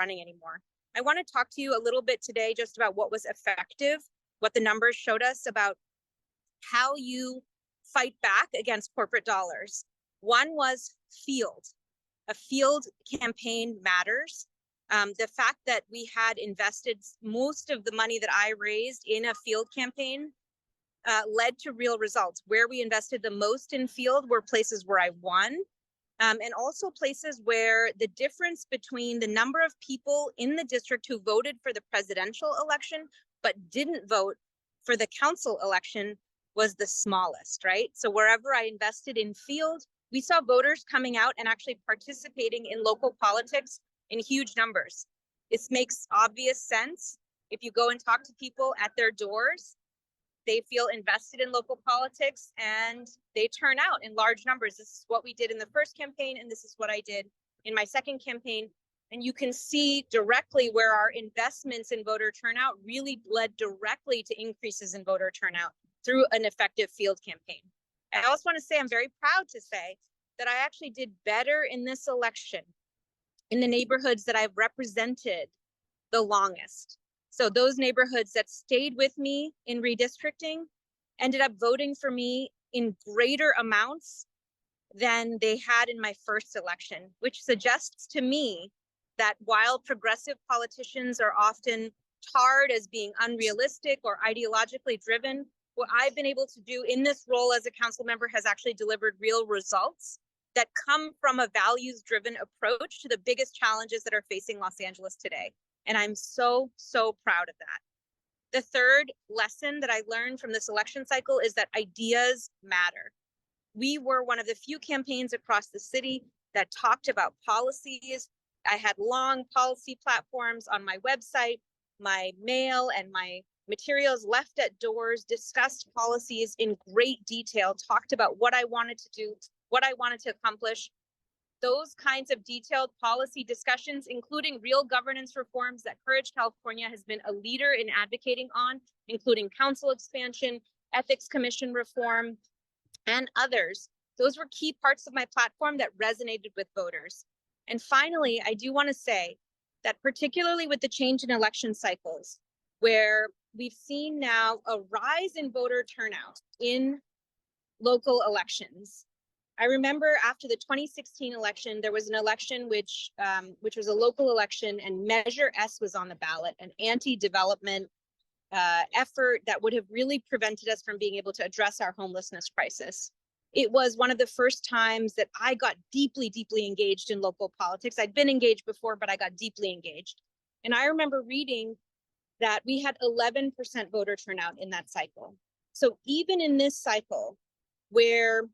running anymore. I want to talk to you a little bit today just about what was effective, what the numbers showed us about how you fight back against corporate dollars. One was field. A field campaign matters. The fact that we had invested most of the money that I raised in a field campaign led to real results. Where we invested the most in field were places where I won, and also places where the difference between the number of people in the district who voted for the presidential election but didn't vote for the council election was the smallest, right? So wherever I invested in field, we saw voters coming out and actually participating in local politics in huge numbers. This makes obvious sense. If you go and talk to people at their doors, they feel invested in local politics and they turn out in large numbers. This is what we did in the first campaign, and this is what I did in my second campaign. And you can see directly where our investments in voter turnout really led directly to increases in voter turnout through an effective field campaign. I also want to say I'm very proud to say that I actually did better in this election in the neighborhoods that I've represented the longest. So those neighborhoods that stayed with me in redistricting ended up voting for me in greater amounts than they had in my first election, which suggests to me that while progressive politicians are often tarred as being unrealistic or ideologically driven, what I've been able to do in this role as a council member has actually delivered real results that come from a values-driven approach to the biggest challenges that are facing Los Angeles today. And I'm so, so proud of that. The third lesson that I learned from this election cycle is that ideas matter. We were one of the few campaigns across the city that talked about policies. I had long policy platforms on my website, my mail, and my materials left at doors, discussed policies in great detail, talked about what I wanted to do, what I wanted to accomplish. Those kinds of detailed policy discussions, including real governance reforms that Courage California has been a leader in advocating on, including council expansion, ethics commission reform, and others. Those were key parts of my platform that resonated with voters. And finally, I do want to say that particularly with the change in election cycles, where we've seen now a rise in voter turnout in local elections. I remember after the 2016 election, there was an election which was a local election, and Measure S was on the ballot, an anti-development effort that would have really prevented us from being able to address our homelessness crisis. It was one of the first times that I got deeply, deeply engaged in local politics. I'd been engaged before, but I got deeply engaged. And I remember reading that we had 11% voter turnout in that cycle. So even in this cycle, where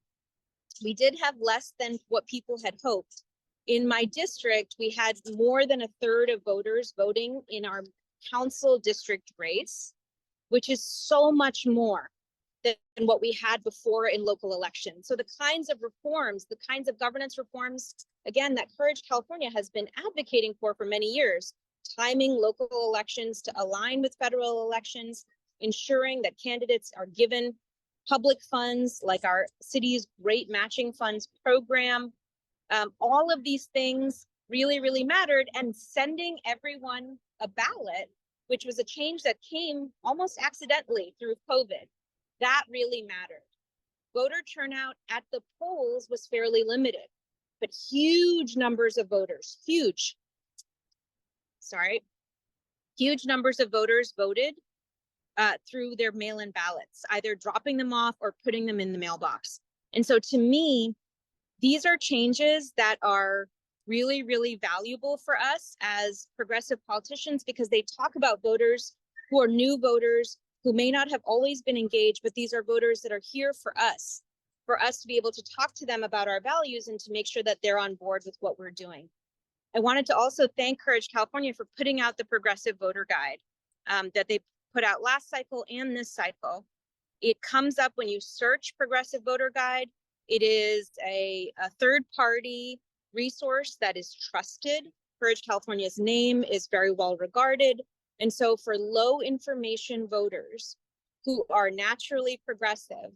we did have less than what people had hoped, in my district, we had more than a third of voters voting in our council district race, which is so much more than what we had before in local elections. So the kinds of reforms, the kinds of governance reforms, again, that Courage California has been advocating for many years, timing local elections to align with federal elections, ensuring that candidates are given public funds like our city's great matching funds program. All of these things really, really mattered, and sending everyone a ballot, which was a change that came almost accidentally through COVID, that really mattered. Voter turnout at the polls was fairly limited, but huge numbers of voters, huge numbers of voters voted through their mail-in ballots, either dropping them off or putting them in the mailbox. And so to me, these are changes that are really, really valuable for us as progressive politicians, because they talk about voters who are new voters, who may not have always been engaged, but these are voters that are here for us to be able to talk to them about our values and to make sure that they're on board with what we're doing. I wanted to also thank Courage California for putting out the Progressive Voter Guide that they put out last cycle and this cycle. It comes up when you search Progressive Voter Guide. It is a third-party resource that is trusted. Courage California's name is very well regarded. And so for low information voters who are naturally progressive,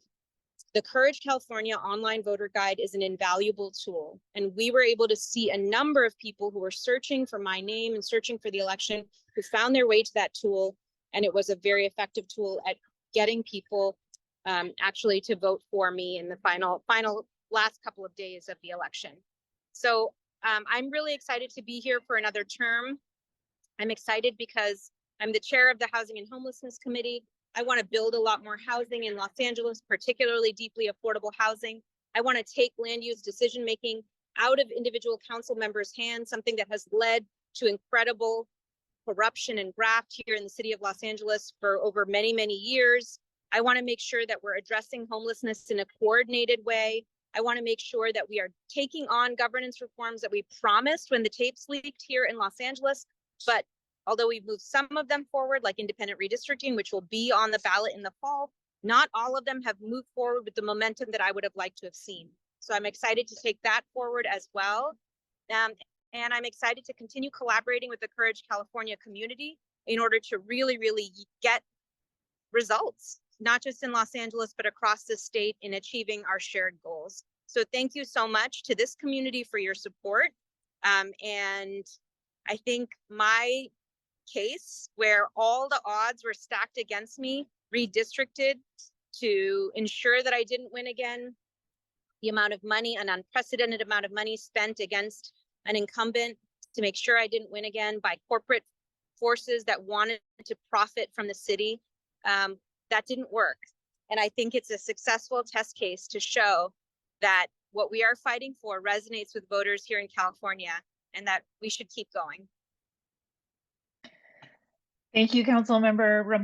The Courage California online voter guide is an invaluable tool, and we were able to see a number of people who were searching for my name and searching for the election who found their way to that tool, and it was a very effective tool at getting people actually to vote for me in the final last couple of days of the election. So I'm really excited to be here for another term. I'm excited because I'm the chair of the Housing and Homelessness Committee. I want to build a lot more housing in Los Angeles, particularly deeply affordable housing. I want to take land use decision-making out of individual council members' hands, something that has led to incredible corruption and graft here in the city of Los Angeles for over many, many years. I want to make sure that we're addressing homelessness in a coordinated way. I want to make sure that we are taking on governance reforms that we promised when the tapes leaked here in Los Angeles, but although we've moved some of them forward, like independent redistricting, which will be on the ballot in the fall, not all of them have moved forward with the momentum that I would have liked to have seen. So I'm excited to take that forward as well. And I'm excited to continue collaborating with the Courage California community in order to really, really get results, not just in Los Angeles, but across the state in achieving our shared goals. So thank you so much to this community for your support. And I think my case, where all the odds were stacked against me, redistricted to ensure that I didn't win again, the amount of money, an unprecedented amount of money spent against an incumbent to make sure I didn't win again by corporate forces that wanted to profit from the city, that didn't work. And I think it's a successful test case to show that what we are fighting for resonates with voters here in California and that we should keep going. Thank you, Councilmember Raman.